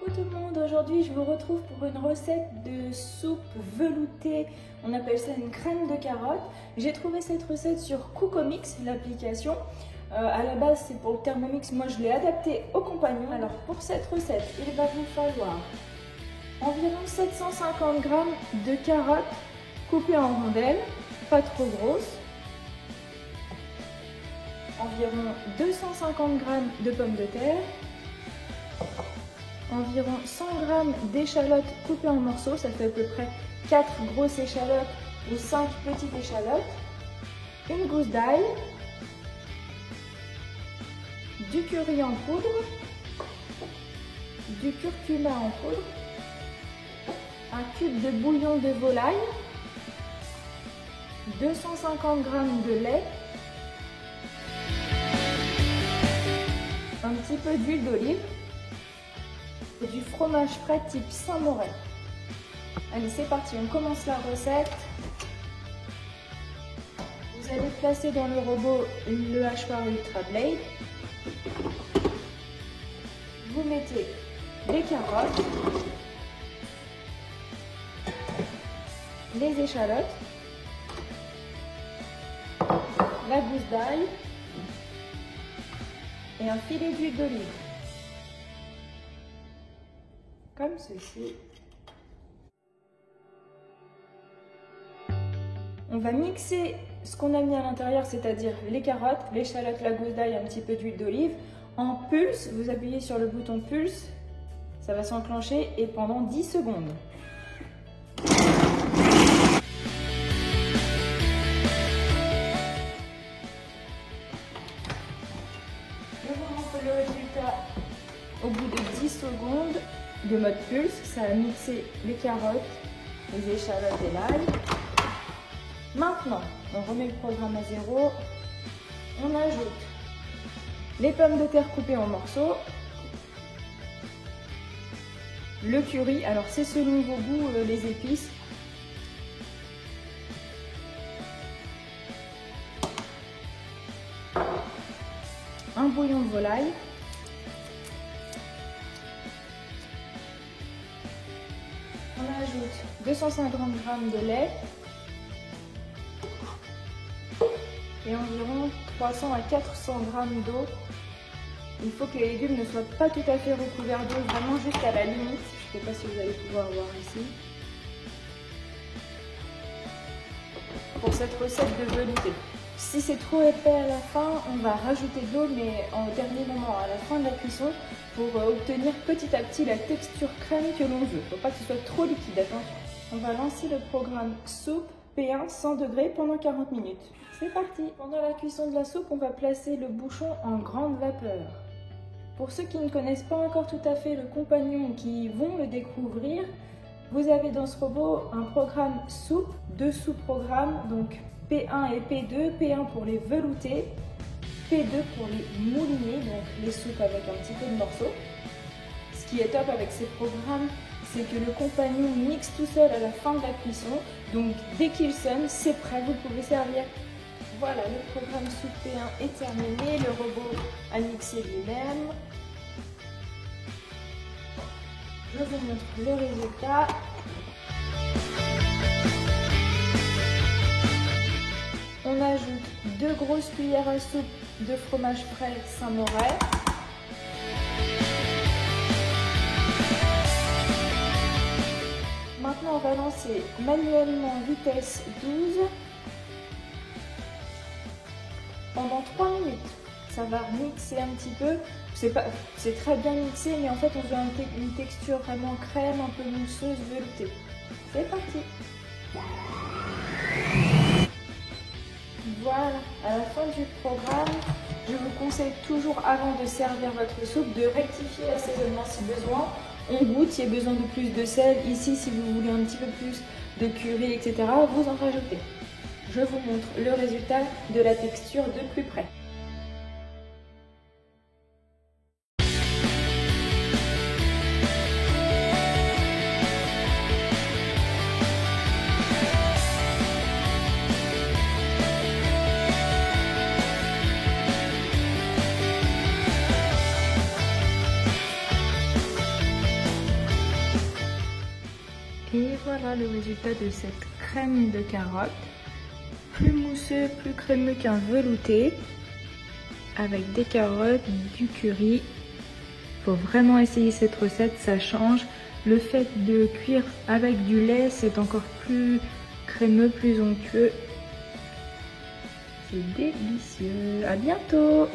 Coucou tout le monde, aujourd'hui je vous retrouve pour une recette de soupe veloutée, on appelle ça une crème de carotte. J'ai trouvé cette recette sur Cookomix, l'application. À la base c'est pour le Thermomix, moi je l'ai adapté au compagnon. Alors pour cette recette, il va vous falloir environ 750 g de carottes coupées en rondelles, pas trop grosses. Environ 250 g de pommes de terre. Environ 100 g d'échalotes coupées en morceaux, ça fait à peu près 4 grosses échalotes ou 5 petites échalotes, une gousse d'ail, du curry en poudre, du curcuma en poudre, un cube de bouillon de volaille, 250 g de lait, un petit peu d'huile d'olive, et du fromage frais type Saint-Morel. Allez, c'est parti, on commence la recette. Vous allez placer dans le robot le hachoir Ultra Blade. Vous mettez les carottes, les échalotes, la gousse d'ail et un filet d'huile d'olive. Comme ceci. On va mixer ce qu'on a mis à l'intérieur, c'est-à-dire les carottes, l'échalote, la gousse d'ail, un petit peu d'huile d'olive. En pulse, vous appuyez sur le bouton pulse, ça va s'enclencher et pendant 10 secondes. Je vous montre le résultat au bout de 10 secondes. De mode pulse, ça a mixé les carottes, les échalotes et l'ail. Maintenant, on remet le programme à 0. On ajoute les pommes de terre coupées en morceaux, le curry, alors c'est selon vos goûts les épices, un bouillon de volaille, on ajoute 250 g de lait et environ 300 à 400 g d'eau. Il faut que les légumes ne soient pas tout à fait recouverts d'eau, vraiment juste à la limite. Je ne sais pas si vous allez pouvoir voir ici. Pour cette recette de velouté. Si c'est trop épais à la fin, on va rajouter de l'eau, mais en dernier moment, à la fin de la cuisson, pour obtenir petit à petit la texture crème que l'on veut. Il ne faut pas que ce soit trop liquide, attention. On va lancer le programme soupe P1 100 degrés pendant 40 minutes. C'est parti. Pendant la cuisson de la soupe, on va placer le bouchon en grande vapeur. Pour ceux qui ne connaissent pas encore tout à fait le compagnon et qui vont le découvrir, vous avez dans ce robot un programme soupe, 2 sous-programmes, donc P1 et P2, P1 pour les veloutés, P2 pour les moulinés, donc les soupes avec un petit peu de morceaux. Ce qui est top avec ces programmes, c'est que le compagnon mixe tout seul à la fin de la cuisson, donc dès qu'il sonne, c'est prêt, vous pouvez servir. Voilà, le programme soupe P1 est terminé, le robot a mixé lui-même. Je vous montre le résultat. On ajoute 2 grosses cuillères à soupe de fromage frais Saint-Morel. Maintenant, on va lancer manuellement vitesse 12 pendant 3 minutes. Ça va mixer un petit peu. C'est très bien mixé, mais en fait, on veut une texture vraiment crème, un peu mousseuse, veloutée. C'est parti. Voilà, à la fin du programme, je vous conseille toujours avant de servir votre soupe de rectifier l'assaisonnement si besoin. On goûte, s'il y a besoin de plus de sel, ici si vous voulez un petit peu plus de curry, etc., vous en rajoutez. Je vous montre le résultat de la texture de plus près. Voilà le résultat de cette crème de carotte. Plus mousseux, plus crémeux qu'un velouté. Avec des carottes, du curry. Faut vraiment essayer cette recette, ça change. Le fait de cuire avec du lait, c'est encore plus crémeux, plus onctueux. C'est délicieux. À bientôt!